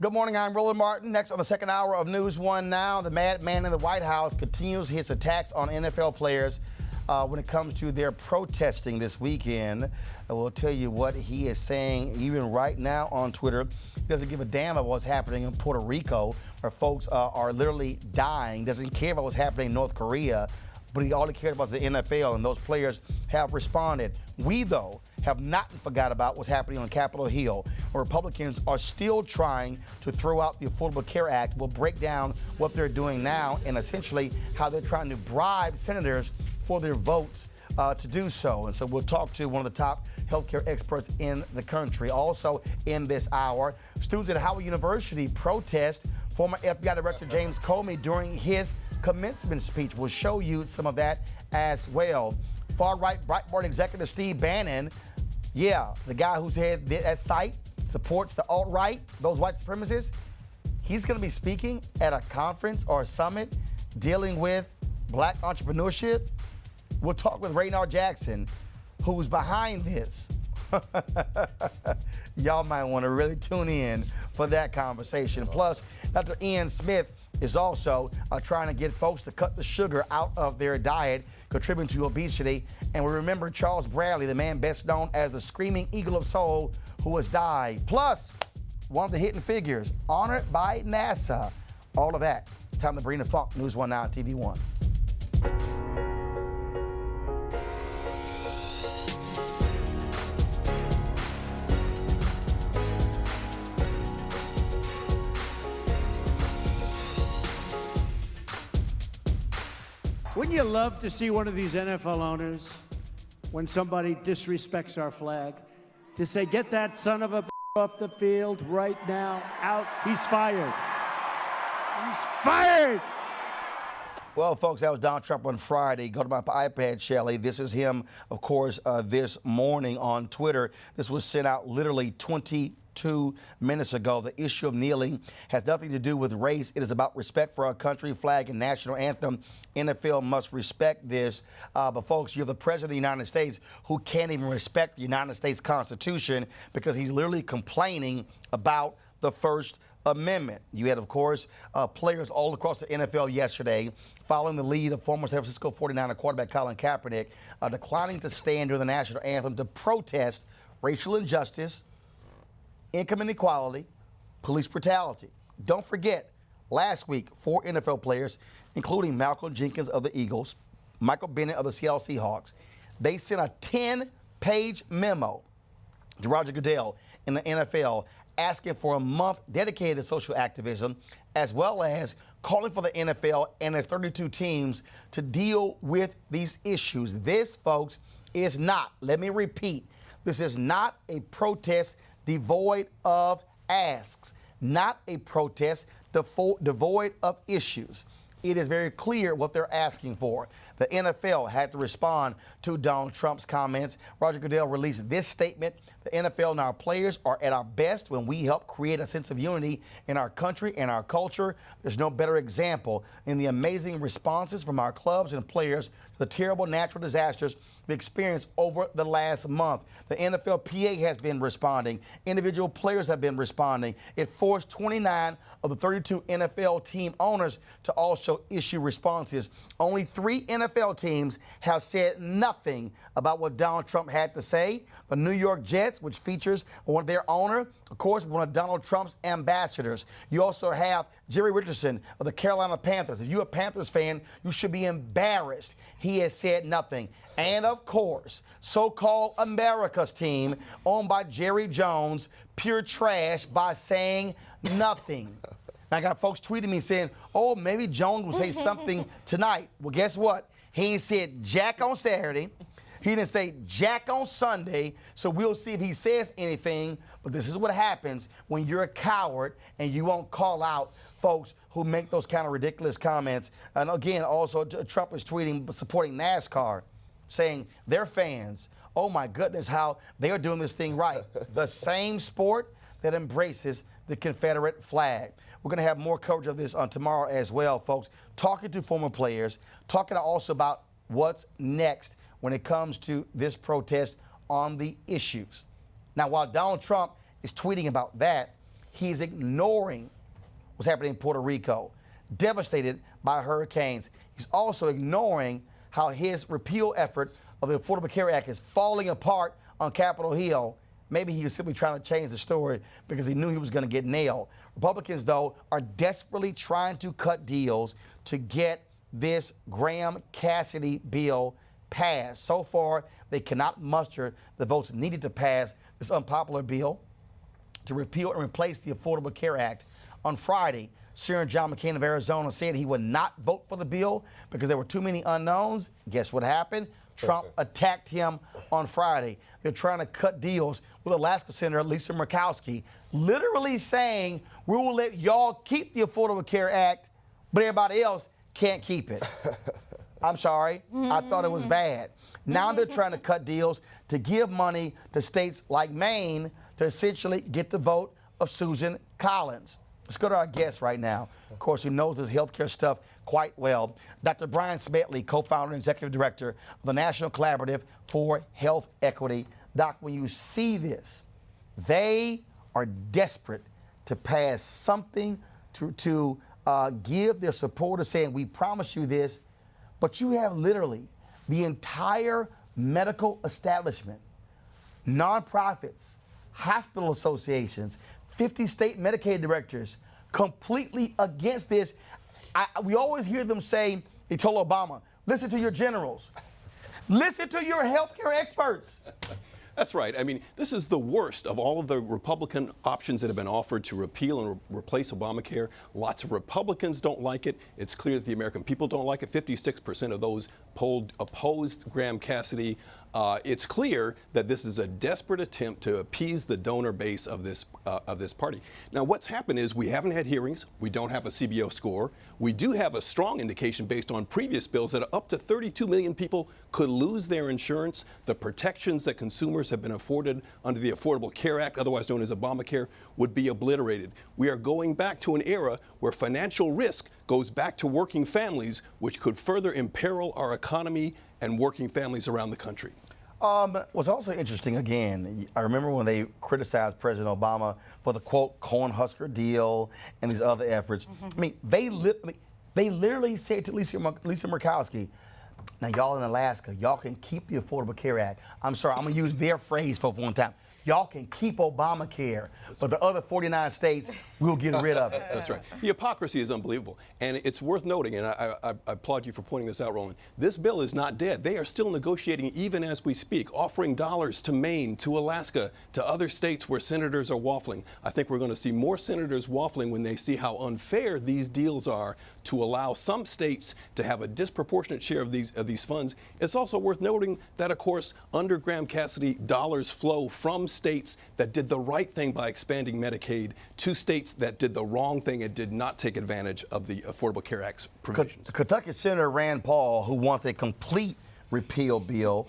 Good morning, I'm Roland Martin. Next on the second hour of News One Now, the madman in the White House continues his attacks on NFL players when it comes to their protesting this weekend. I will tell you what he is saying even right now on Twitter. He doesn't give a damn about what's happening in Puerto Rico, where folks are literally dying. Doesn't care about what's happening in North Korea, but all he cares about is the NFL, and those players have responded. We, though, have not forgot about what's happening on Capitol Hill, where Republicans are still trying to throw out the Affordable Care Act. We'll break down what they're doing now and essentially how they're trying to bribe senators for their votes to do so. And so we'll talk to one of the top healthcare experts in the country. Also in this hour, students at Howard University protest former FBI Director James Comey during his commencement speech. We'll show you some of that as well. Far-right Breitbart executive Steve Bannon, the guy who's had that site, supports the alt-right, those white supremacists. He's going to be speaking at a conference or a summit dealing with black entrepreneurship. We'll talk with Raynard Jackson, who's behind this. Y'all might want to really tune in for that conversation. Plus, Dr. Ian Smith is also trying to get folks to cut the sugar out of their diet, contributing to obesity. And we remember Charles Bradley, the man best known as the Screaming Eagle of Soul, who has died. Plus, one of the hidden figures, honored by NASA. All of that. Time to bring the funk. News One Now on TV One. Wouldn't you love to see one of these NFL owners, when somebody disrespects our flag, to say, get that son of a off the field right now, out, he's fired. He's fired! Well, folks, that was Donald Trump on Friday. Go to my iPad, Shelley. This is him, of course, this morning on Twitter. This was sent out literally 22 minutes ago. The issue of kneeling has nothing to do with race. It is about respect for our country, flag, and national anthem. NFL must respect this. But, folks, you have the President of the United States who can't even respect the United States Constitution because he's literally complaining about the First Amendment. You had, of course, players all across the NFL yesterday following the lead of former San Francisco 49er quarterback Colin Kaepernick, declining to stand during the national anthem to protest racial injustice, income inequality, police brutality. Don't forget, last week, 4 NFL players, including Malcolm Jenkins of the Eagles, Michael Bennett of the Seattle Seahawks, they sent a 10-page memo to Roger Goodell in the NFL asking for a month dedicated to social activism, as well as calling for the NFL and its 32 teams to deal with these issues. This, folks, is not, let me repeat, this is not a protest devoid of asks, not a protest devoid of issues. It is very clear what they're asking for. The NFL had to respond to Donald Trump's comments. Roger Goodell released this statement: the NFL and our players are at our best when we help create a sense of unity in our country and our culture. There's no better example in the amazing responses from our clubs and players to the terrible natural disasters we experienced over the last month. The NFLPA has been responding. Individual players have been responding. It forced 29 of the 32 NFL team owners to also issue responses. Only 3 NFL teams have said nothing about what Donald Trump had to say. The New York Jets, which features one of their owner, of course, one of Donald Trump's ambassadors. You also have Jerry Richardson of the Carolina Panthers. If you're a Panthers fan, you should be embarrassed. He has said nothing. And, of course, so-called America's team, owned by Jerry Jones, pure trash by saying nothing. Now, I got folks tweeting me saying, oh, maybe Jones will say something tonight. Well, guess what? He ain't said jack on Saturday. He didn't say jack on Sunday, so we'll see if he says anything. But this is what happens when you're a coward and you won't call out folks who make those kind of ridiculous comments. And again, also, Trump is tweeting supporting NASCAR, saying their fans, oh my goodness, how they are doing this thing right. The same sport that embraces the Confederate flag. We're going to have more coverage of this on tomorrow as well, folks. Talking to former players, talking also about what's next when it comes to this protest on the issues. Now, while Donald Trump is tweeting about that, He's ignoring what's happening in Puerto Rico, devastated by hurricanes. He's also ignoring how his repeal effort of the Affordable Care Act is falling apart on Capitol Hill. Maybe he was simply trying to change the story because he knew he was going to get nailed. Republicans, though, are desperately trying to cut deals to get this Graham-Cassidy bill passed. So far, they cannot muster the votes needed to pass this unpopular bill to repeal and replace the Affordable Care Act. On Friday, Senator John McCain of Arizona said he would not vote for the bill because there were too many unknowns. Guess what happened? Trump attacked him on Friday. They're trying to cut deals with Alaska Senator Lisa Murkowski, literally saying, we will let y'all keep the Affordable Care Act, but everybody else can't keep it. I'm sorry. I thought it was bad. Now they're trying to cut deals to give money to states like Maine to essentially get the vote of Susan Collins. Let's go to our guest right now, of course, who knows this healthcare stuff quite well. Dr. Brian Smedley, co-founder and executive director of the National Collaborative for Health Equity. Doc, when you see this, they are desperate to pass something to give their supporters, saying, we promise you this, but you have literally the entire medical establishment, nonprofits, hospital associations, 50 state Medicaid directors completely against this. We always hear them say, they told Obama, listen to your generals, listen to your healthcare experts. That's right. I mean, this is the worst of all of the Republican options that have been offered to repeal and replace Obamacare. Lots of Republicans don't like it. It's clear that the American people don't like it. 56% of those polled opposed Graham-Cassidy. It's clear that this is a desperate attempt to appease the donor base of this party. Now, what's happened is we haven't had hearings. We don't have a CBO score. We do have a strong indication based on previous bills that up to 32 million people could lose their insurance. The protections that consumers have been afforded under the Affordable Care Act, otherwise known as Obamacare, would be obliterated. We are going back to an era where financial risk goes back to working families, which could further imperil our economy and working families around the country. What's also interesting, again, I remember when they criticized President Obama for the, quote, Cornhusker deal and these other efforts. I mean, they literally said to Lisa Murkowski, now, y'all in Alaska, y'all can keep the Affordable Care Act. I'm sorry, I'm going to use their phrase for one time. Y'all can keep Obamacare, but the other 49 states, we'll get rid of it. That's right. The hypocrisy is unbelievable. And it's worth noting, and I applaud you for pointing this out, Roland, this bill is not dead. They are still negotiating even as we speak, offering dollars to Maine, to Alaska, to other states where senators are waffling. I think we're going to see more senators waffling when they see how unfair these deals are to allow some states to have a disproportionate share of these funds. It's also worth noting that, of course, under Graham-Cassidy, dollars flow from states that did the right thing by expanding Medicaid to states that did the wrong thing and did not take advantage of the Affordable Care Act's provisions. Kentucky Senator Rand Paul, who wants a complete repeal bill,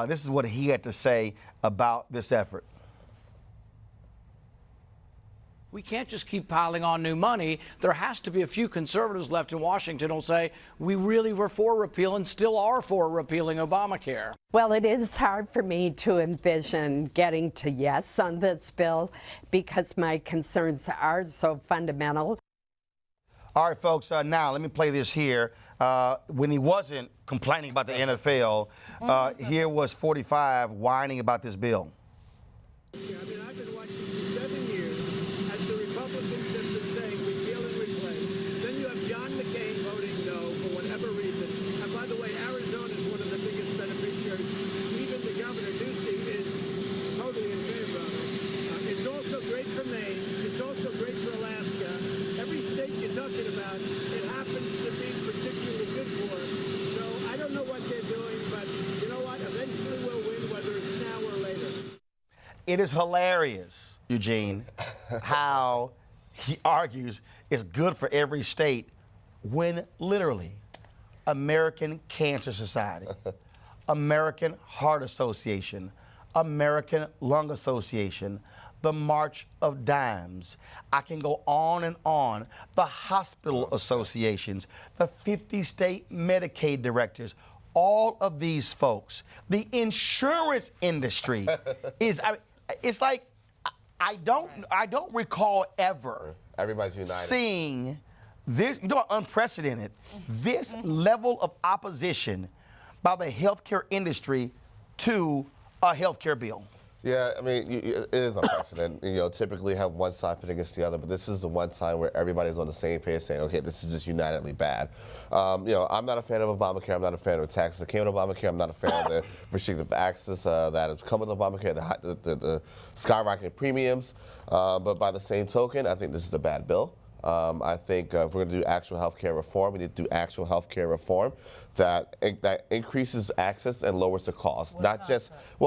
this is what he had to say about this effort. We can't just keep piling on new money. There has to be a few conservatives left in Washington who'll say, we really were for repeal and still are for repealing Obamacare. Well, it is hard for me to envision getting to yes on this bill because my concerns are so fundamental. All right, folks, now let me play this here. When he wasn't complaining about the NFL, here was 45 whining about this bill. Yeah, I mean, I've been watching for 7 years as the Republicans have been saying repeal and replace. Then you have John McCain voting no for whatever reason. And by the way, Arizona is one of the biggest beneficiaries. Even the governor, Ducey, is totally in favor of it. It's also great for Maine. It's also great for Alaska. Every state you're talking about, it happens to be particularly good for it. So I don't know what they're doing, but you know what? Eventually we'll win, whether it's now or later. It is hilarious, Eugene, how he argues it's good for every state when literally American Cancer Society, American Heart Association, American Lung Association, the March of Dimes, I can go on and on, the hospital associations, the 50 state Medicaid directors, all of these folks, the insurance industry is, it's like, I don't recall ever Everybody's united. seeing this, unprecedented, this level of opposition by the healthcare industry to a healthcare bill. Yeah, I mean, it is unprecedented. Typically have one side put against the other, but this is the one time where everybody's on the same page saying, okay, this is just unitedly bad. I'm not a fan of Obamacare. I'm not a fan of the taxes that came with Obamacare. I'm not a fan of the restrictive access that has come with Obamacare, the skyrocketing premiums. But by the same token, I think this is a bad bill. I think if we're going to do actual health care reform, we need to do actual health care reform that increases access and lowers the cost. Not just that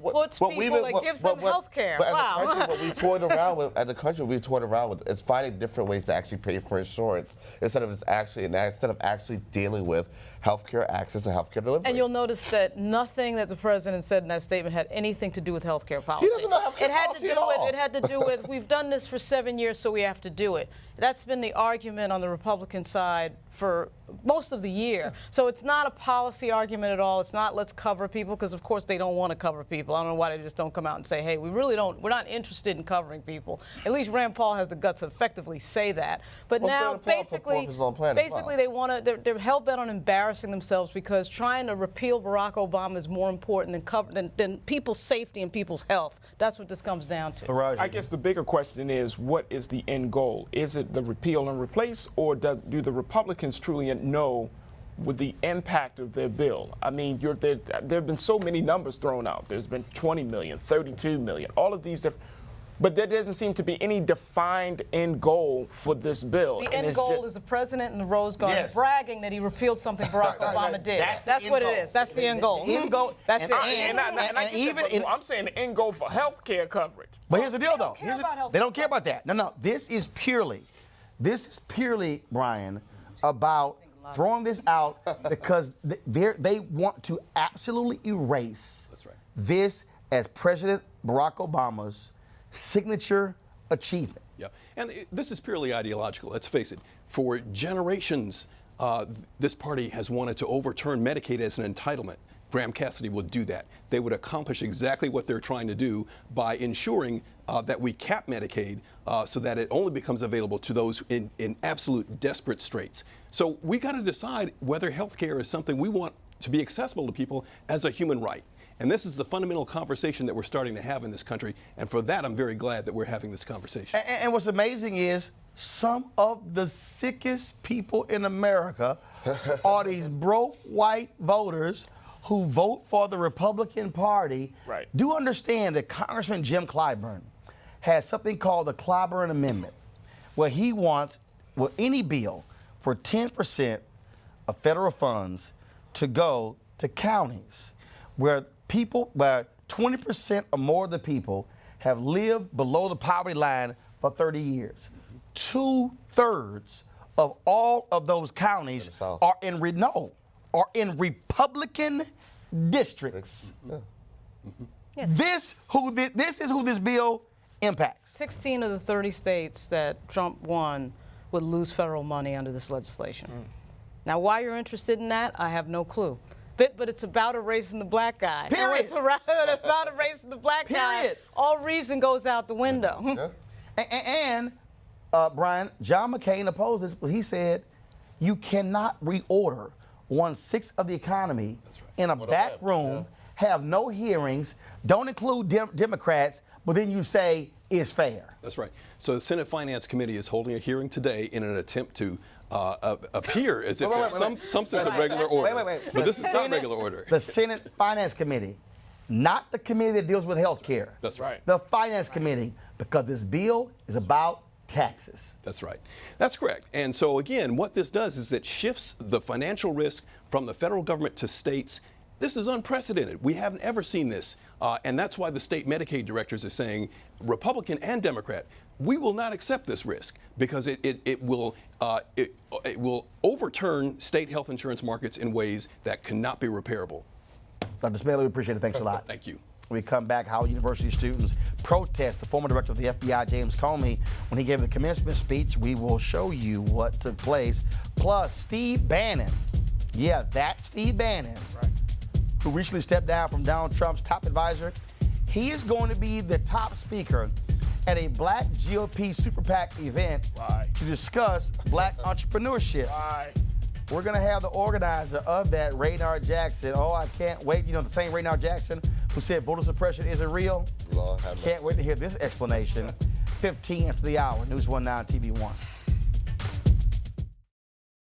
puts people, that gives them health care. Wow. What we toured around with, as a country, we toured around with is finding different ways to actually pay for insurance instead of actually dealing with health care access and health care delivery. And you'll notice that nothing that the president said in that statement had anything to do with health care policy. He doesn't know health care policy at all. It had to do with we've done this for 7 years, so we have to do it. That's been the argument on the Republican side for most of the year. So it's not a policy argument at all. It's not let's cover people, because of course they don't want to cover people. I don't know why they just don't come out and say, hey, we're not interested in covering people. At least Rand Paul has the guts to effectively say that. But now basically they're hell-bent on embarrassing themselves, because trying to repeal Barack Obama is more important than people's safety and people's health. That's what this comes down to. I guess the bigger question is, what is the end goal? Is it the repeal and replace, or do the Republicans truly know with the impact of their bill? I mean, there have been so many numbers thrown out. There's been 20 million, 32 million, all of these different. But there doesn't seem to be any defined end goal for this bill. The end goal is the president in the Rose Garden bragging that he repealed something Barack Obama did. That's what it is. That's the end goal. The end goal. That's it. I'm saying the end goal for health care coverage. But here's the deal, though. They don't care about that. No. This is purely, Brian, about throwing this out because they want to absolutely erase this as President Barack Obama's signature achievement. Yeah, and this is purely ideological. Let's face it. For generations, this party has wanted to overturn Medicaid as an entitlement. Graham Cassidy would do that. They would accomplish exactly what they're trying to do by ensuring that we cap Medicaid so that it only becomes available to those in absolute desperate straits. So we got to decide whether health care is something we want to be accessible to people as a human right. And this is the fundamental conversation that we're starting to have in this country. And for that, I'm very glad that we're having this conversation. And what's amazing is some of the sickest people in America are these broke white voters who vote for the Republican Party. Right. Do understand that Congressman Jim Clyburn has something called the Clyburn Amendment, where he wants, any bill for 10% of federal funds to go to counties where 20% or more of the people have lived below the poverty line for 30 years. 2/3 of all of those counties are in Republican districts. Yes. This is who this bill impacts. 16 of the 30 states that Trump won would lose federal money under this legislation. Now, why you're interested in that, I have no clue. But it's about erasing the black guy. Period. And it's about erasing the black guy. All reason goes out the window. And Brian, John McCain opposed this, but he said you cannot reorder 1/6 of the economy in a back room, have no hearings, don't include Democrats, but then you say it's fair. That's right. So the Senate Finance Committee is holding a hearing today in an attempt to appear as if there's some sense of regular order. Wait. But this is not regular order. The Senate Finance Committee, not the committee that deals with health care. That's right. The Finance Committee, because this bill is about taxes. That's right. That's correct. And so, again, what this does is it shifts the financial risk from the federal government to states. This is unprecedented. We haven't ever seen this. And that's why the state Medicaid directors are saying, Republican and Democrat, we will not accept this risk because it will overturn state health insurance markets in ways that cannot be repairable. Dr. Smedley, we appreciate it. Thanks a lot. Thank you. When we come back, Howard University students protest the former director of the FBI, James Comey, when he gave the commencement speech. We will show you what took place. Plus, Steve Bannon. Yeah, that Steve Bannon, who recently stepped down from Donald Trump's top advisor. He is going to be the top speaker at a black GOP Super PAC event to discuss black entrepreneurship. We're going to have the organizer of that, Raynard Jackson. Oh, I can't wait. You know, the same Raynard Jackson who said voter suppression isn't real. Can't wait to hear this explanation. 15 after the hour, News 1 9 TV 1.